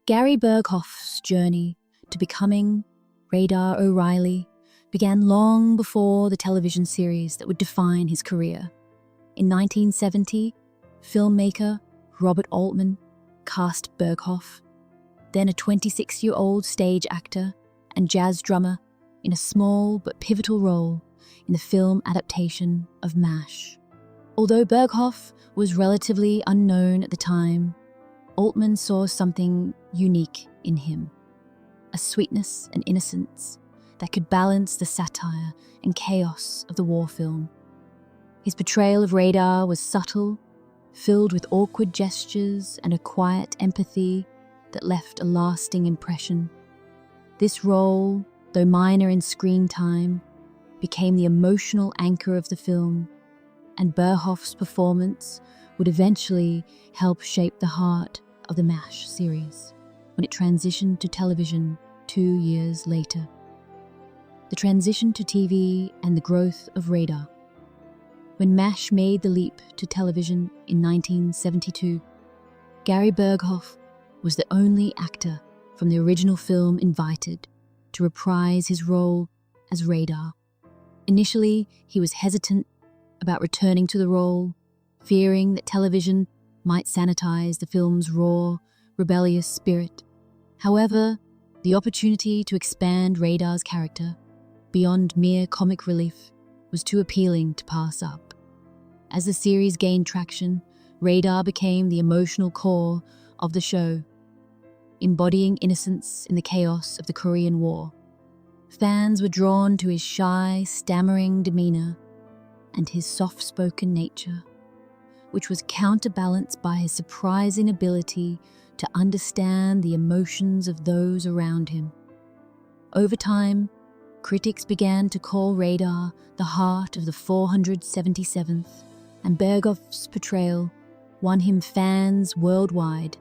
Gary Burghoff's journey to becoming Radar O'Reilly began long before the television series that would define his career. In 1970, filmmaker Robert Altman cast Burghoff, then a 26-year-old stage actor and jazz drummer, in a small but pivotal role in the film adaptation of MASH. Although Burghoff was relatively unknown at the time, Altman saw something unique in him, a sweetness and innocence that could balance the satire and chaos of the war film. His portrayal of Radar was subtle, filled with awkward gestures and a quiet empathy that left a lasting impression. This role, though minor in screen time, became the emotional anchor of the film, and Burghoff's performance would eventually help shape the heart of the MASH series when it transitioned to television 2 years later. The transition to TV and the growth of Radar. When MASH made the leap to television in 1972, Gary Burghoff was the only actor from the original film invited to reprise his role as Radar. Initially, he was hesitant about returning to the role, fearing that television might sanitize the film's raw, rebellious spirit. However, the opportunity to expand Radar's character beyond mere comic relief was too appealing to pass up. As the series gained traction, Radar became the emotional core of the show, embodying innocence in the chaos of the Korean War. Fans were drawn to his shy, stammering demeanor and his soft-spoken nature, which was counterbalanced by his surprising ability to understand the emotions of those around him. Over time, critics began to call Radar the heart of the 477th, and Burghoff's portrayal won him fans worldwide,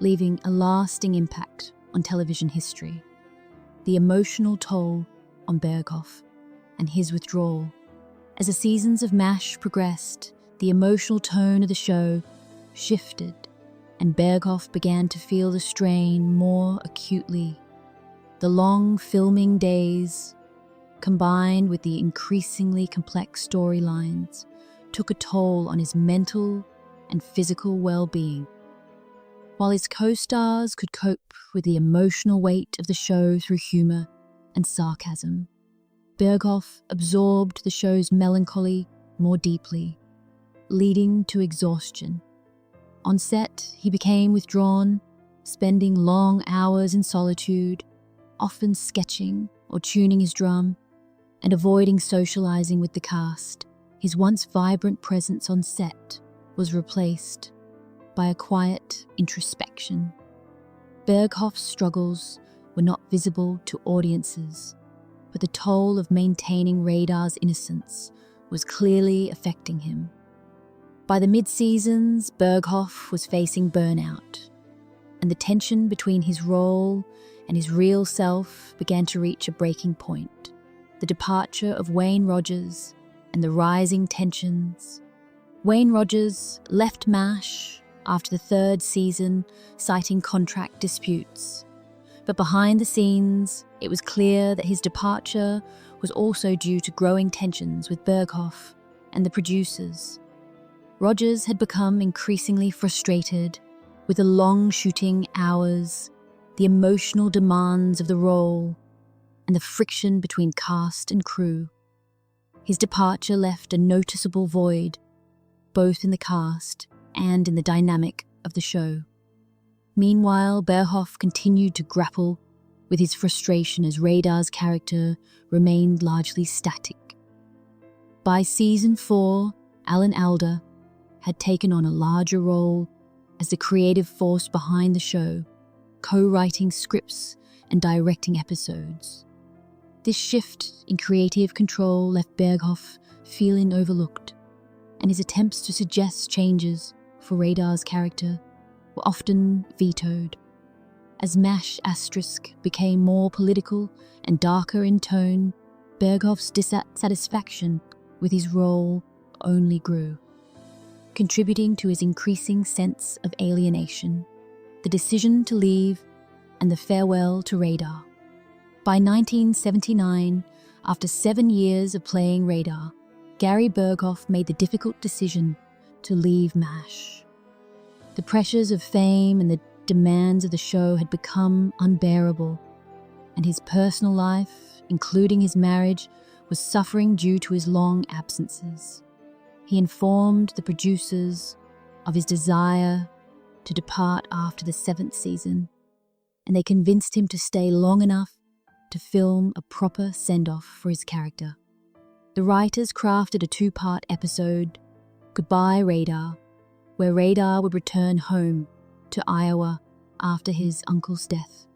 leaving a lasting impact on television history. The emotional toll on Burghoff and his withdrawal. As the seasons of MASH progressed, the emotional tone of the show shifted, and Burghoff began to feel the strain more acutely. The long filming days, combined with the increasingly complex storylines, took a toll on his mental and physical well-being. While his co-stars could cope with the emotional weight of the show through humor and sarcasm, Burghoff absorbed the show's melancholy more deeply, leading to exhaustion. On set, he became withdrawn, spending long hours in solitude, often sketching or tuning his drum, and avoiding socializing with the cast. His once vibrant presence on set was replaced by a quiet introspection. Burghoff's struggles were not visible to audiences, but the toll of maintaining Radar's innocence was clearly affecting him. By the mid-seasons, Burghoff was facing burnout, and the tension between his role and his real self began to reach a breaking point. The departure of Wayne Rogers and the rising tensions. Wayne Rogers left MASH after the 3rd season, citing contract disputes. But behind the scenes, it was clear that his departure was also due to growing tensions with Burghoff and the producers. Rogers had become increasingly frustrated with the long shooting hours, the emotional demands of the role, and the friction between cast and crew. His departure left a noticeable void, both in the cast and in the dynamic of the show. Meanwhile, Burghoff continued to grapple with his frustration as Radar's character remained largely static. By season 4, Alan Alda had taken on a larger role as the creative force behind the show, co-writing scripts and directing episodes. This shift in creative control left Burghoff feeling overlooked, and his attempts to suggest changes for Radar's character were often vetoed. As MASH * became more political and darker in tone, Burghoff's dissatisfaction with his role only grew, contributing to his increasing sense of alienation. The decision to leave and the farewell to Radar. By 1979, after 7 years of playing Radar, Gary Burghoff made the difficult decision to leave MASH. The pressures of fame and the demands of the show had become unbearable, and his personal life, including his marriage, was suffering due to his long absences. He informed the producers of his desire to depart after the 7th season, and they convinced him to stay long enough to film a proper send-off for his character. The writers crafted a 2-part episode, Goodbye Radar, where Radar would return home to Iowa after his uncle's death.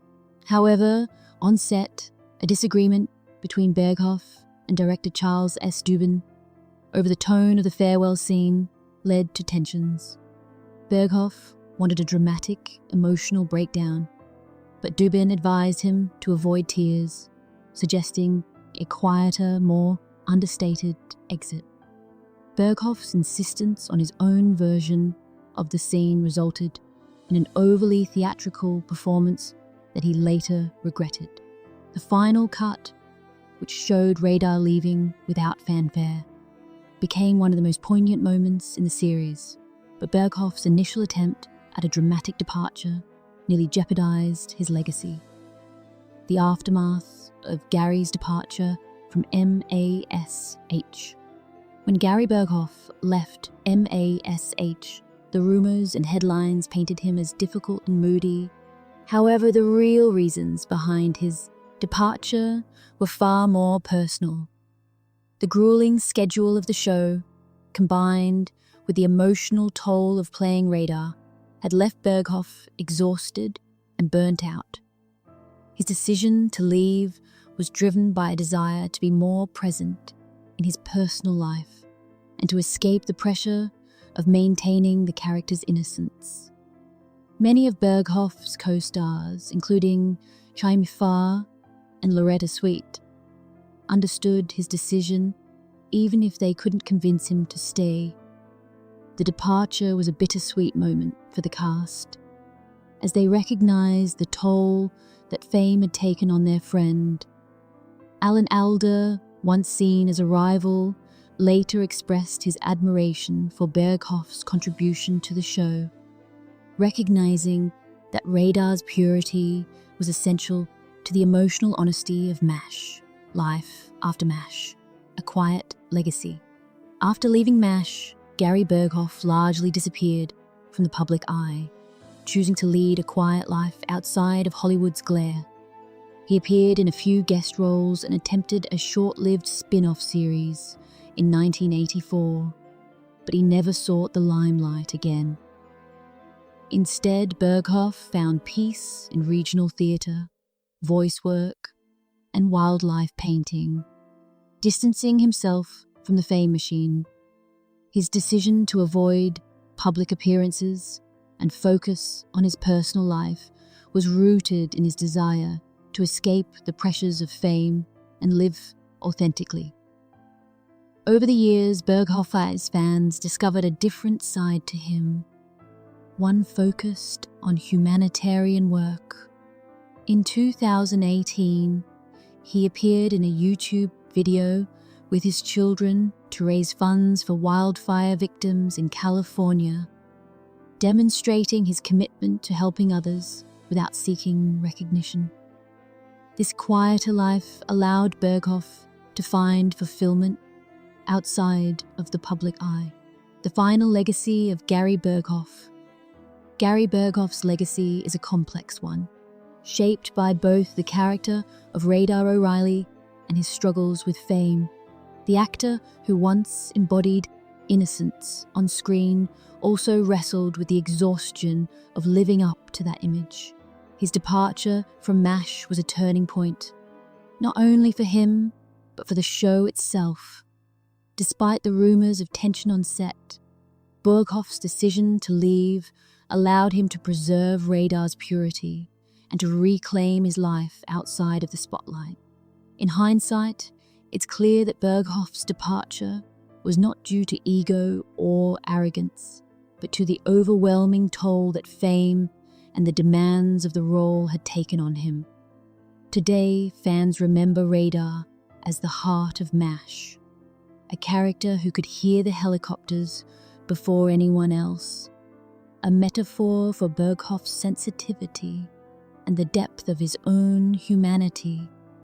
However, on set, a disagreement between Burghoff and director Charles S. Dubin over the tone of the farewell scene led to tensions. Burghoff wanted a dramatic, emotional breakdown, but Dubin advised him to avoid tears, suggesting a quieter, more understated exit. Burghoff's insistence on his own version of the scene resulted in an overly theatrical performance that he later regretted. The final cut, which showed Radar leaving without fanfare, became one of the most poignant moments in the series, but Burghoff's initial attempt at a dramatic departure nearly jeopardized his legacy. The aftermath of Gary's departure from MASH. When Gary Burghoff left MASH, the rumors and headlines painted him as difficult and moody. However, the real reasons behind his departure were far more personal. The grueling schedule of the show, combined with the emotional toll of playing Radar, had left Burghoff exhausted and burnt out. His decision to leave was driven by a desire to be more present in his personal life and to escape the pressure of maintaining the character's innocence. Many of Burghoff's co-stars, including Chaimi Farr and Loretta Sweet, understood his decision even if they couldn't convince him to stay. The departure was a bittersweet moment for the cast, as they recognized the toll that fame had taken on their friend. Alan Alda, once seen as a rival, later expressed his admiration for Burghoff's contribution to the show, recognizing that Radar's purity was essential to the emotional honesty of MASH, Life After MASH, a quiet legacy. After leaving MASH, Gary Burghoff largely disappeared from the public eye, choosing to lead a quiet life outside of Hollywood's glare. He appeared in a few guest roles and attempted a short-lived spin-off series in 1984, but he never sought the limelight again. Instead, Burghoff found peace in regional theatre, voice work, and wildlife painting, distancing himself from the fame machine. His decision to avoid public appearances and focus on his personal life was rooted in his desire to escape the pressures of fame and live authentically. Over the years, Burghoff's fans discovered a different side to him, one focused on humanitarian work. In 2018, he appeared in a YouTube video with his children to raise funds for wildfire victims in California, demonstrating his commitment to helping others without seeking recognition. This quieter life allowed Burghoff to find fulfillment outside of the public eye. The final legacy of Gary Burghoff. Gary Burghoff's legacy is a complex one, shaped by both the character of Radar O'Reilly and his struggles with fame. The actor who once embodied innocence on screen also wrestled with the exhaustion of living up to that image. His departure from MASH was a turning point, not only for him, but for the show itself. Despite the rumors of tension on set, Burghoff's decision to leave allowed him to preserve Radar's purity and to reclaim his life outside of the spotlight. In hindsight, it's clear that Burghoff's departure was not due to ego or arrogance, but to the overwhelming toll that fame and the demands of the role had taken on him. Today, fans remember Radar as the heart of MASH, a character who could hear the helicopters before anyone else, a metaphor for Burghoff's sensitivity and the depth of his own humanity.